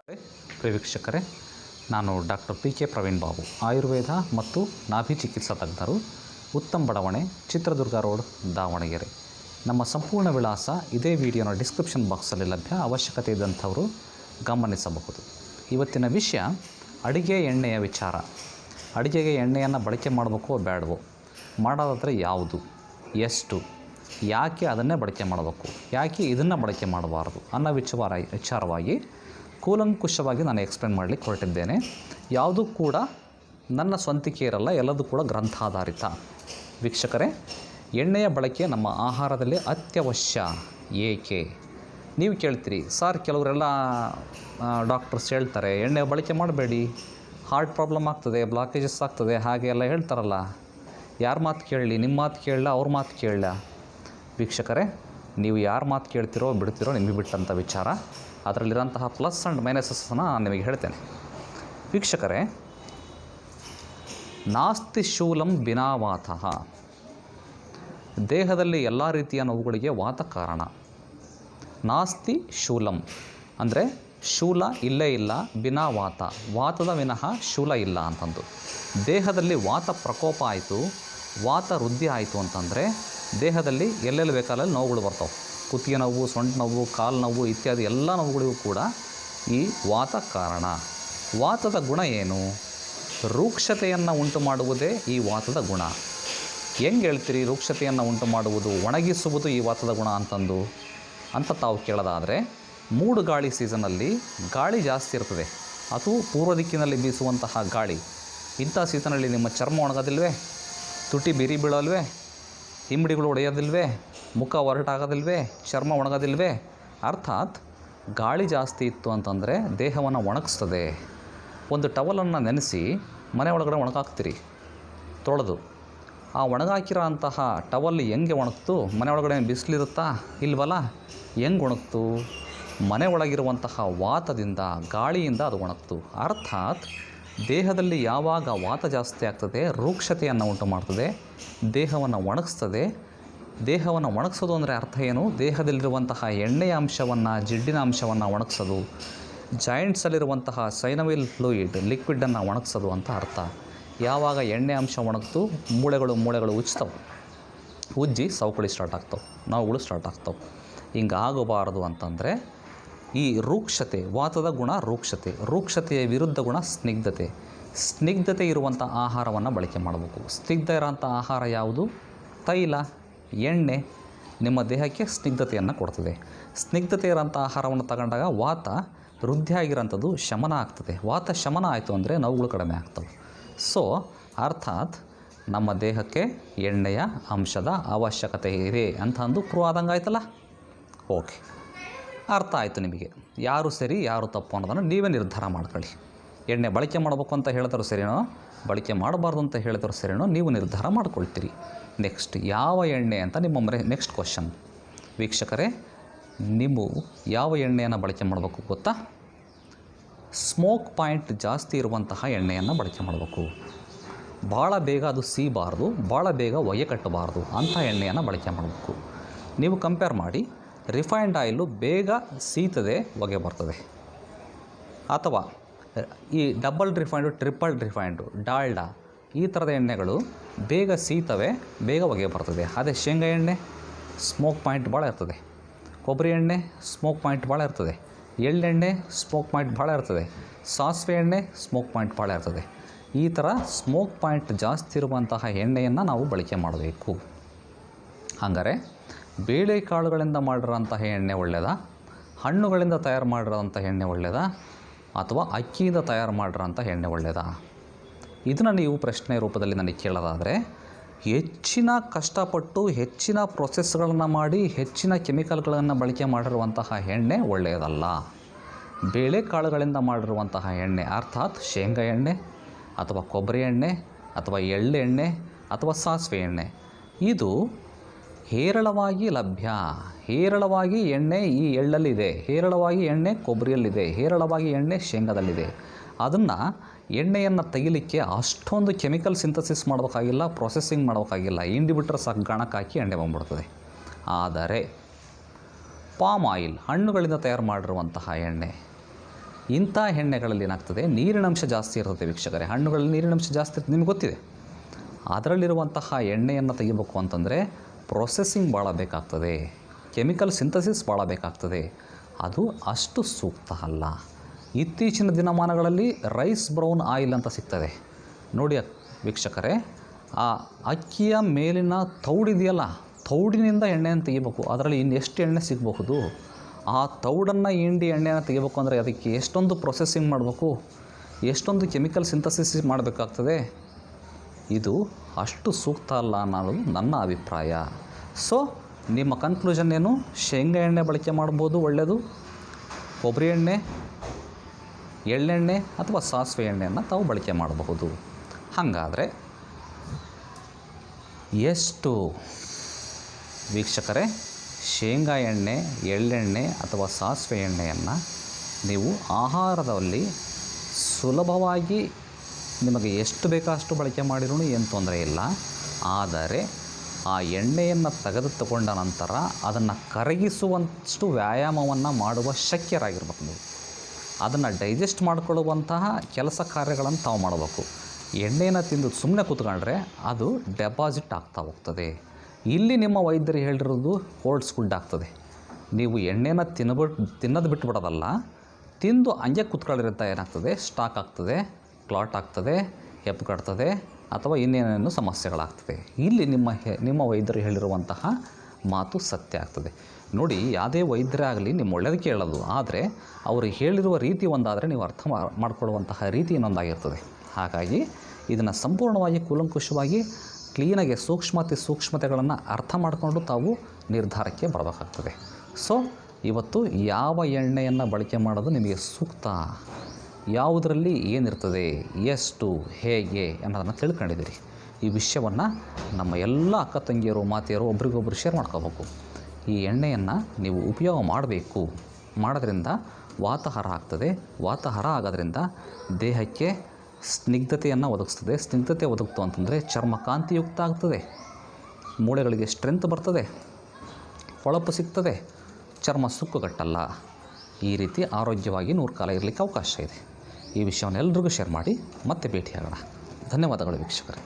ಪ್ರಿಯ ವೀಕ್ಷಕರೇ, ನಾನು doctor P K Praveen Babu, Ayurveda ಮತ್ತು ನಾಭಿ ಚಿಕಿತ್ಸಾ ತಜ್ಞರು, ಉತ್ತಮ್ ಬಡಾವಣೆ, ಚಿತ್ರದುರ್ಗ ರೋಡ್, ದಾವಣಗೆರೆ. ನಮ್ಮ ಸಂಪೂರ್ಣ ವಿಳಾಸ ಇದೇ ವಿಡಿಯೋನ ಡಿಸ್ಕ್ರಿಪ್ಷನ್ ಬಾಕ್ಸಲ್ಲಿ ಲಭ್ಯ. ಅವಶ್ಯಕತೆ ಇದ್ದಂಥವರು ಗಮನಿಸಬಹುದು. ಇವತ್ತಿನ ವಿಷಯ ಅಡುಗೆ ಎಣ್ಣೆಯ ವಿಚಾರ. ಅಡುಗೆಗೆ ಎಣ್ಣೆಯನ್ನು ಬಳಕೆ ಮಾಡಬೇಕೋ ಬೇಡವೋ, ಮಾಡೋದಾದರೆ ಯಾವುದು, ಎಷ್ಟು, ಯಾಕೆ ಅದನ್ನೇ ಬಳಕೆ ಮಾಡಬೇಕು, ಯಾಕೆ ಇದನ್ನು ಬಳಕೆ ಮಾಡಬಾರ್ದು ಅನ್ನೋ ವಿಚಾರವಾಗಿ ಕೂಲಂಕುಷವಾಗಿ ನಾನು ಎಕ್ಸ್ಪ್ಲೇನ್ ಮಾಡಲಿಕ್ಕೆ ಹೊರಟಿದ್ದೇನೆ. ಯಾವುದೂ ಕೂಡ ನನ್ನ ಸ್ವಂತಿಕೆ ಇರಲ್ಲ, ಎಲ್ಲದೂ ಕೂಡ ಗ್ರಂಥಾಧಾರಿತ. ವೀಕ್ಷಕರೇ, ಎಣ್ಣೆಯ ಬಳಕೆ ನಮ್ಮ ಆಹಾರದಲ್ಲಿ ಅತ್ಯವಶ್ಯ. ಏಕೆ ನೀವು ಕೇಳ್ತೀರಿ, ಸರ್ ಕೆಲವರೆಲ್ಲ ಡಾಕ್ಟರ್ಸ್ ಹೇಳ್ತಾರೆ ಎಣ್ಣೆ ಬಳಕೆ ಮಾಡಬೇಡಿ, ಹಾರ್ಟ್ ಪ್ರಾಬ್ಲಮ್ ಆಗ್ತದೆ, ಬ್ಲಾಕೇಜಸ್ ಆಗ್ತದೆ, ಹಾಗೆ ಎಲ್ಲ ಹೇಳ್ತಾರಲ್ಲ. ಯಾರ ಮಾತು ಕೇಳಲಿ, ನಿಮ್ಮ ಮಾತು ಕೇಳಲ್ಲ, ಅವ್ರ ಮಾತು ಕೇಳಲ್ಲ? ವೀಕ್ಷಕರೇ, ನೀವು ಯಾರ ಮಾತು ಕೇಳ್ತಿರೋ ಬಿಡ್ತಿರೋ ನಿಮಗೆ ಬಿಟ್ಟಂಥ ವಿಚಾರ. ಅದರಲ್ಲಿರೋಂತಹ ಪ್ಲಸ್ ಆ್ಯಂಡ್ ಮೈನಸಸ್ಸನ್ನು ನಾನು ನಿಮಗೆ ಹೇಳ್ತೇನೆ. ವೀಕ್ಷಕರೇ, ನಾಸ್ತಿ ಶೂಲಂ ಬಿನಾ ವಾತಃ. ದೇಹದಲ್ಲಿ ಎಲ್ಲ ರೀತಿಯ ನೋವುಗಳಿಗೆ ವಾತ ಕಾರಣ. ನಾಸ್ತಿ ಶೂಲಂ ಅಂದರೆ ಶೂಲ ಇಲ್ಲೇ ಇಲ್ಲ, ಬಿನಾ ವಾತ, ವಾತದ ವಿನಃ ಶೂಲ ಇಲ್ಲ ಅಂತಂದು. ದೇಹದಲ್ಲಿ ವಾತ ಪ್ರಕೋಪ ಆಯಿತು, ವಾತ ವೃದ್ಧಿ ಆಯಿತು ಅಂತಂದರೆ ದೇಹದಲ್ಲಿ ಎಲ್ಲೆಲ್ಲಿ ಬೇಕಾದಲ್ಲಿ ನೋವುಗಳು ಬರ್ತಾವೆ. ಕುತ್ತಿಗೆ ನೋವು, ಸೊಂಟ ನೋವು, ಕಾಲು ನೋವು ಇತ್ಯಾದಿ ಎಲ್ಲ ನೋವುಗಳಿಗೂ ಕೂಡ ಈ ವಾತ ಕಾರಣ. ವಾತದ ಗುಣ ಏನು? ರೂಕ್ಷತೆಯನ್ನು ಉಂಟು ಮಾಡುವುದೇ ಈ ವಾತದ ಗುಣ. ಹೆಂಗೆ ಹೇಳ್ತೀರಿ ರೂಕ್ಷತೆಯನ್ನು ಉಂಟು ಮಾಡುವುದು, ಒಣಗಿಸುವುದು ಈ ವಾತದ ಗುಣ ಅಂತ ತಾವು ಕೇಳೋದಾದರೆ, ಮೂಡು ಗಾಳಿ ಸೀಸನಲ್ಲಿ ಗಾಳಿ ಜಾಸ್ತಿ ಇರ್ತದೆ. ಅದು ಪೂರ್ವ ದಿಕ್ಕಿನಲ್ಲಿ ಬೀಸುವಂತಹ ಗಾಳಿ. ಇಂಥ ಸೀಸನಲ್ಲಿ ನಿಮ್ಮ ಚರ್ಮ ಒಣಗೋದಿಲ್ವೇ? ತುಟಿ ಬಿರಿ ಬೀಳೋಲ್ವೇ? ಹಿಮ್ಮಡಿಗಳು ಒಡೆಯೋದಿಲ್ವೇ? ಮುಖ ಹೊರಟಾಗೋದಿಲ್ವೇ? ಚರ್ಮ ಒಣಗೋದಿಲ್ವೇ? ಅರ್ಥಾತ್ ಗಾಳಿ ಜಾಸ್ತಿ ಇತ್ತು ಅಂತಂದರೆ ದೇಹವನ್ನು ಒಣಗಿಸ್ತದೆ. ಒಂದು ಟವಲನ್ನು ನೆನೆಸಿ ಮನೆ ಒಳಗಡೆ ಒಣಗಾಕ್ತೀರಿ ತೊಳೆದು. ಆ ಒಣಗಾಕಿರೋ ಅಂತಹ ಟವಲ್ ಹೆಂಗೆ ಒಣಗ್ತು? ಮನೆ ಒಳಗಡೆ ಬಿಸಿಲಿರುತ್ತಾ? ಇಲ್ವಲ್ಲ. ಹೆಂಗೆ ಒಣಗ್ತು? ಮನೆ ಒಳಗಿರುವಂತಹ ವಾತದಿಂದ, ಗಾಳಿಯಿಂದ ಅದು ಒಣಗ್ತು. ಅರ್ಥಾತ್ ದೇಹದಲ್ಲಿ ಯಾವಾಗ ವಾತ ಜಾಸ್ತಿ ಆಗ್ತದೆ, ರೂಕ್ಷತೆಯನ್ನು ಉಂಟು ಮಾಡ್ತದೆ, ದೇಹವನ್ನು ಒಣಗಿಸ್ತದೆ. ದೇಹವನ್ನು ಒಣಗಿಸೋದು ಅಂದರೆ ಅರ್ಥ ಏನು? ದೇಹದಲ್ಲಿರುವಂತಹ ಎಣ್ಣೆಯ ಅಂಶವನ್ನು, ಜಿಡ್ಡಿನ ಅಂಶವನ್ನು ಒಣಗಿಸೋದು, ಜಾಯಿಂಟ್ಸಲ್ಲಿರುವಂತಹ ಸೈನವಿಲ್ ಫ್ಲೂಯಿಡ್ ಲಿಕ್ವಿಡನ್ನು ಒಣಗಿಸೋದು ಅಂತ ಅರ್ಥ. ಯಾವಾಗ ಎಣ್ಣೆ ಅಂಶ ಒಣಗ್ತು, ಮೂಳೆಗಳು ಉಜ್ತವೆ, ಉಜ್ಜಿ ಸವಕಳಿ ಸ್ಟಾರ್ಟ್ ಆಗ್ತವೆ, ನೋವುಗಳು ಸ್ಟಾರ್ಟ್ ಆಗ್ತವೆ. ಹಿಂಗೆ ಆಗಬಾರದು ಅಂತಂದರೆ ಈ ರೂಕ್ಷತೆ, ವಾತದ ಗುಣ ರೂಕ್ಷತೆ, ರೂಕ್ಷತೆಯ ವಿರುದ್ಧ ಗುಣ ಸ್ನಿಗ್ಧತೆ. ಸ್ನಿಗ್ಧತೆ ಇರುವಂಥ ಆಹಾರವನ್ನು ಬಳಕೆ ಮಾಡಬೇಕು. ಸ್ನಿಗ್ಧ ಇರೋಂಥ ಆಹಾರ ಯಾವುದು? ತೈಲ, ಎಣ್ಣೆ ನಿಮ್ಮ ದೇಹಕ್ಕೆ ಸ್ನಿಗ್ಧತೆಯನ್ನು ಕೊಡ್ತದೆ. ಸ್ನಿಗ್ಧತೆ ಇರೋಂಥ ಆಹಾರವನ್ನು ತಗೊಂಡಾಗ ವಾತ ವೃದ್ಧಿ ಆಗಿರೋಂಥದ್ದು ಶಮನ ಆಗ್ತದೆ. ವಾತ ಶಮನ ಆಯಿತು ಅಂದರೆ ನೋವುಗಳು ಕಡಿಮೆ ಆಗ್ತವೆ. ಸೊ ಅರ್ಥಾತ್ ನಮ್ಮ ದೇಹಕ್ಕೆ ಎಣ್ಣೆಯ ಅಂಶದ ಅವಶ್ಯಕತೆ ಇದೆ ಅಂತ ಪ್ರೂವ್ ಆದಂಗೆ ಆಯ್ತಲ್ಲ. ಓಕೆ, ಅರ್ಥ ಆಯಿತು ನಿಮಗೆ. ಯಾರು ಸರಿ ಯಾರು ತಪ್ಪು ಅನ್ನೋದನ್ನು ನೀವೇ ನಿರ್ಧಾರ ಮಾಡ್ಕೊಳ್ಳಿ. ಎಣ್ಣೆ ಬಳಕೆ ಮಾಡಬೇಕು ಅಂತ ಹೇಳಿದ್ರು ಸರಿನೋ, ಬಳಕೆ ಮಾಡಬಾರ್ದು ಅಂತ ಹೇಳಿದ್ರು ಸರಿನೋ, ನೀವು ನಿರ್ಧಾರ ಮಾಡ್ಕೊಳ್ತೀರಿ. ನೆಕ್ಸ್ಟ್, ಯಾವ ಎಣ್ಣೆ ಅಂತ ನಿಮ್ಮ ನೆಕ್ಸ್ಟ್ ಕ್ವಶನ್. ವೀಕ್ಷಕರೇ, ನೀವು ಯಾವ ಎಣ್ಣೆಯನ್ನು ಬಳಕೆ ಮಾಡಬೇಕು ಗೊತ್ತಾ? ಸ್ಮೋಕ್ ಪಾಯಿಂಟ್ ಜಾಸ್ತಿ ಇರುವಂತಹ ಎಣ್ಣೆಯನ್ನು ಬಳಕೆ ಮಾಡಬೇಕು. ಭಾಳ ಬೇಗ ಅದು ಸೀಬಾರ್ದು, ಭಾಳ ಬೇಗ ಹೊಗೆ ಕಟ್ಟಬಾರ್ದು ಅಂಥ ಎಣ್ಣೆಯನ್ನು ಬಳಕೆ ಮಾಡಬೇಕು. ನೀವು ಕಂಪೇರ್ ಮಾಡಿ, ರಿಫೈನ್ಡ್ ಆಯಿಲು ಬೇಗ ಸೀತದೆ, ಹೊಗೆ ಬರ್ತದೆ. ಅಥವಾ ಈ double refined, triple refined, Dalda ಈ ಥರದ ಎಣ್ಣೆಗಳು ಬೇಗ ಸೀತವೆ, ಬೇಗ ಹೊಗೆ ಬರ್ತದೆ. ಅದೇ ಶೇಂಗಾ ಎಣ್ಣೆ ಸ್ಮೋಕ್ ಪಾಯಿಂಟ್ ಭಾಳ ಇರ್ತದೆ, ಕೊಬ್ಬರಿ ಎಣ್ಣೆ ಸ್ಮೋಕ್ ಪಾಯಿಂಟ್ ಭಾಳ ಇರ್ತದೆ, ಎಳ್ಳೆಣ್ಣೆ ಸ್ಮೋಕ್ ಪಾಯಿಂಟ್ ಭಾಳ ಇರ್ತದೆ, ಸಾಸಿವೆ ಎಣ್ಣೆ ಸ್ಮೋಕ್ ಪಾಯಿಂಟ್ ಭಾಳ ಇರ್ತದೆ. ಈ ಥರ ಸ್ಮೋಕ್ ಪಾಯಿಂಟ್ ಜಾಸ್ತಿ ಇರುವಂತಹ ಎಣ್ಣೆಯನ್ನು ನಾವು ಬಳಕೆ ಮಾಡಬೇಕು. ಹಾಗಾದರೆ ಬೇಳೆಕಾಳುಗಳಿಂದ ಮಾಡಿರೋಂತಹ ಎಣ್ಣೆ ಒಳ್ಳೆಯದಾ, ಹಣ್ಣುಗಳಿಂದ ತಯಾರು ಮಾಡಿರೋಂಥ ಎಣ್ಣೆ ಒಳ್ಳೆಯದಾ, ಅಥವಾ ಅಕ್ಕಿಯಿಂದ ತಯಾರು ಮಾಡಿರೋಂಥ ಎಣ್ಣೆ ಒಳ್ಳೆಯದಾ? ಇದನ್ನು ನೀವು ಪ್ರಶ್ನೆ ರೂಪದಲ್ಲಿ ನನಗೆ ಕೇಳೋದಾದರೆ, ಹೆಚ್ಚಿನ ಕಷ್ಟಪಟ್ಟು ಹೆಚ್ಚಿನ ಪ್ರೊಸೆಸ್ಗಳನ್ನು ಮಾಡಿ ಹೆಚ್ಚಿನ ಕೆಮಿಕಲ್ಗಳನ್ನು ಬಳಕೆ ಮಾಡಿರುವಂತಹ ಎಣ್ಣೆ ಒಳ್ಳೆಯದಲ್ಲ. ಬೇಳೆಕಾಳುಗಳಿಂದ ಮಾಡಿರುವಂತಹ ಎಣ್ಣೆ ಅರ್ಥಾತ್ ಶೇಂಗಾ ಎಣ್ಣೆ ಅಥವಾ ಕೊಬ್ಬರಿ ಎಣ್ಣೆ ಅಥವಾ ಎಳ್ಳೆಣ್ಣೆ ಅಥವಾ ಸಾಸಿವೆ ಎಣ್ಣೆ ಇದು ಹೇರಳವಾಗಿ ಲಭ್ಯ. ಹೇರಳವಾಗಿ ಎಣ್ಣೆ ಈ ಎಳ್ಳಲ್ಲಿದೆ, ಹೇರಳವಾಗಿ ಎಣ್ಣೆ ಕೊಬ್ಬರಿಯಲ್ಲಿದೆ, ಹೇರಳವಾಗಿ ಎಣ್ಣೆ ಶೇಂಗಾದಲ್ಲಿದೆ. ಅದನ್ನು ಎಣ್ಣೆಯನ್ನು ತೆಗಿಲಿಕ್ಕೆ ಅಷ್ಟೊಂದು ಕೆಮಿಕಲ್ ಸಿಂಥಸಿಸ್ ಮಾಡಬೇಕಾಗಿಲ್ಲ, ಪ್ರೊಸೆಸಿಂಗ್ ಮಾಡಬೇಕಾಗಿಲ್ಲ. ಹಿಂಡಿ ಬಿಟ್ಟರೆ ಸಾಕು, ಗಾಣಕ್ಕೆ ಹಾಕಿ ಎಣ್ಣೆ ಬಂದ್ಬಿಡ್ತದೆ. ಆದರೆ ಪಾಮ್ ಆಯಿಲ್, ಹಣ್ಣುಗಳಿಂದ ತಯಾರು ಮಾಡಿರುವಂತಹ ಎಣ್ಣೆ, ಇಂಥ ಎಣ್ಣೆಗಳಲ್ಲಿ ಏನಾಗ್ತದೆ, ನೀರಿನಂಶ ಜಾಸ್ತಿ ಇರ್ತದೆ ವೀಕ್ಷಕರೇ. ಹಣ್ಣುಗಳಲ್ಲಿ ನೀರಿನಂಶ ಜಾಸ್ತಿ ಇರ್ತದೆ, ನಿಮ್ಗೆ ಗೊತ್ತಿದೆ. ಅದರಲ್ಲಿರುವಂತಹ ಎಣ್ಣೆಯನ್ನು ತೆಗಿಬೇಕು ಅಂತಂದರೆ ಪ್ರೊಸೆಸಿಂಗ್ ಭಾಳ ಬೇಕಾಗ್ತದೆ, ಕೆಮಿಕಲ್ ಸಿಂಥಸಿಸ್ ಭಾಳ ಬೇಕಾಗ್ತದೆ. ಅದು ಅಷ್ಟು ಸೂಕ್ತ ಅಲ್ಲ. ಇತ್ತೀಚಿನ ದಿನಮಾನಗಳಲ್ಲಿ ರೈಸ್ ಬ್ರೌನ್ ಆಯಿಲ್ ಅಂತ ಸಿಗ್ತದೆ ನೋಡಿ ವೀಕ್ಷಕರೇ. ಆ ಅಕ್ಕಿಯ ಮೇಲಿನ ತೌಡಿದೆಯಲ್ಲ, ತೌಡಿನಿಂದ ಎಣ್ಣೆಯನ್ನು ತೆಗಿಬೇಕು. ಅದರಲ್ಲಿ ಇನ್ನೆಷ್ಟು ಎಣ್ಣೆ ಸಿಗಬಹುದು? ಆ ತೌಡನ್ನು ಹಿಂಡಿ ಎಣ್ಣೆಯನ್ನು ತೆಗಿಬೇಕು ಅಂದರೆ ಅದಕ್ಕೆ ಎಷ್ಟೊಂದು ಪ್ರೊಸೆಸಿಂಗ್ ಮಾಡಬೇಕು, ಎಷ್ಟೊಂದು ಕೆಮಿಕಲ್ ಸಿಂಥಸಿಸ್ ಮಾಡಬೇಕಾಗ್ತದೆ. ಇದು ಅಷ್ಟು ಸೂಕ್ತ ಅಲ್ಲ ಅನ್ನೋದು ನನ್ನ ಅಭಿಪ್ರಾಯ. ಸೊ ನಿಮ್ಮ ಕನ್ಕ್ಲೂಷನ್ ಏನು? ಶೇಂಗಾ ಎಣ್ಣೆ ಬಳಕೆ ಮಾಡ್ಬೋದು, ಒಳ್ಳೆಯದು. ಕೊಬ್ಬರಿ ಎಣ್ಣೆ, ಎಳ್ಳೆಣ್ಣೆ ಅಥವಾ ಸಾಸಿವೆ ಎಣ್ಣೆಯನ್ನು ತಾವು ಬಳಕೆ ಮಾಡಬಹುದು. ಹಾಗಾದರೆ ಎಷ್ಟು ವೀಕ್ಷಕರೇ ಶೇಂಗಾ ಎಣ್ಣೆ, ಎಳ್ಳೆಣ್ಣೆ ಅಥವಾ ಸಾಸಿವೆ ಎಣ್ಣೆಯನ್ನು ನೀವು ಆಹಾರದಲ್ಲಿ ಸುಲಭವಾಗಿ ನಿಮಗೆ ಎಷ್ಟು ಬೇಕೋ ಅಷ್ಟು ಬಳಕೆ ಮಾಡಿರೂ ಏನು ತೊಂದರೆ ಇಲ್ಲ. ಆದರೆ ಆ ಎಣ್ಣೆಯನ್ನು ತಗೊಂಡ ನಂತರ ಅದನ್ನು ಕರಗಿಸುವಷ್ಟು ವ್ಯಾಯಾಮವನ್ನು ಮಾಡುವ ಶಕ್ಯರಾಗಿರ್ಬೇಕು ನೀವು. ಅದನ್ನು ಡೈಜೆಸ್ಟ್ ಮಾಡಿಕೊಳ್ಳುವಂತಹ ಕೆಲಸ ಕಾರ್ಯಗಳನ್ನು ತಾವು ಮಾಡಬೇಕು. ಎಣ್ಣೆಯನ್ನು ತಿಂದು ಸುಮ್ಮನೆ ಕೂತ್ಕೊಂಡ್ರೆ ಅದು ಡೆಪಾಸಿಟ್ ಆಗ್ತಾ ಹೋಗ್ತದೆ. ಇಲ್ಲಿ ನಿಮ್ಮ ವೈದ್ಯರು ಹೇಳಿರೋದು ಓಲ್ಡ್ ಸ್ಕೂಲ್ಡ್ ಆಗ್ತದೆ. ನೀವು ಎಣ್ಣೆನ ತಿನ್ನೋದು ಬಿಟ್ಟುಬಿಡೋದಲ್ಲ, ತಿಂದು ಹಂಗೆ ಕೂತ್ಕೊಳ್ಳಿರುತ್ತಾ ಏನಾಗ್ತದೆ, ಸ್ಟಾಕ್ ಆಗ್ತದೆ, ಕ್ಲಾಟ್ ಆಗ್ತದೆ, ಹೆಪ್ಪುಗಡ್ತದೆ ಅಥವಾ ಇನ್ನೇನೇನು ಸಮಸ್ಯೆಗಳಾಗ್ತದೆ. ಇಲ್ಲಿ ನಿಮ್ಮ ವೈದ್ಯರು ಹೇಳಿರುವಂತಹ ಮಾತು ಸತ್ಯ ಆಗ್ತದೆ. ನೋಡಿ, ಯಾವುದೇ ವೈದ್ಯರೇ ಆಗಲಿ ನಿಮ್ಮ ಒಳ್ಳೆಯದಕ್ಕೆ ಹೇಳೋದು, ಆದರೆ ಅವರು ಹೇಳಿರುವ ರೀತಿ ಒಂದಾದರೆ ನೀವು ಅರ್ಥ ಮಾಡಿಕೊಳ್ಳುವಂತಹ ರೀತಿ ಇನ್ನೊಂದಾಗಿರ್ತದೆ. ಹಾಗಾಗಿ ಇದನ್ನು ಸಂಪೂರ್ಣವಾಗಿ ಕೂಲಂಕುಷವಾಗಿ ಕ್ಲೀನಾಗಿ ಸೂಕ್ಷ್ಮತೆಗಳನ್ನು ಅರ್ಥ ಮಾಡಿಕೊಂಡು ತಾವು ನಿರ್ಧಾರಕ್ಕೆ ಬರಬೇಕಾಗ್ತದೆ. ಸೊ ಇವತ್ತು ಯಾವ ಎಣ್ಣೆಯನ್ನು ಬಳಕೆ ಮಾಡೋದು ನಿಮಗೆ ಸೂಕ್ತ, ಯಾವುದರಲ್ಲಿ ಏನಿರ್ತದೆ, ಎಷ್ಟು, ಹೇಗೆ ಅನ್ನೋದನ್ನು ತಿಳ್ಕೊಂಡಿದ್ದೀರಿ. ಈ ವಿಷಯವನ್ನು ನಮ್ಮ ಎಲ್ಲ ಅಕ್ಕ ತಂಗಿಯರು, ಮಾತೆಯರು ಒಬ್ರಿಗೊಬ್ರು ಶೇರ್ ಮಾಡ್ಕೋಬೇಕು. ಈ ಎಣ್ಣೆಯನ್ನು ನೀವು ಉಪಯೋಗ ಮಾಡಬೇಕು. ಮಾಡೋದ್ರಿಂದ ವಾತಾಹಾರ ಆಗ್ತದೆ. ವಾತಾಹಾರ ಆಗೋದ್ರಿಂದ ದೇಹಕ್ಕೆ ಸ್ನಿಗ್ಧತೆಯನ್ನು ಒದಗಿಸ್ತದೆ. ಸ್ನಿಗ್ಧತೆ ಒದಗಿತು ಅಂತಂದರೆ ಚರ್ಮ ಕಾಂತಿಯುಕ್ತ ಆಗ್ತದೆ, ಮೂಳೆಗಳಿಗೆ ಸ್ಟ್ರೆಂತ್ ಬರ್ತದೆ, ಹೊಳಪು ಸಿಗ್ತದೆ, ಚರ್ಮ ಸುಕ್ಕುಗಟ್ಟಲ್ಲ. ಈ ರೀತಿ ಆರೋಗ್ಯವಾಗಿ 100 ಕಾಲ ಇರಲಿಕ್ಕೆ ಅವಕಾಶ ಇದೆ. ಈ ವಿಷಯವನ್ನು ಎಲ್ರಿಗೂ ಶೇರ್ ಮಾಡಿ ಮತ್ತೆ ಭೇಟಿಯಾಗೋಣ. ಧನ್ಯವಾದಗಳು ವೀಕ್ಷಕರೇ.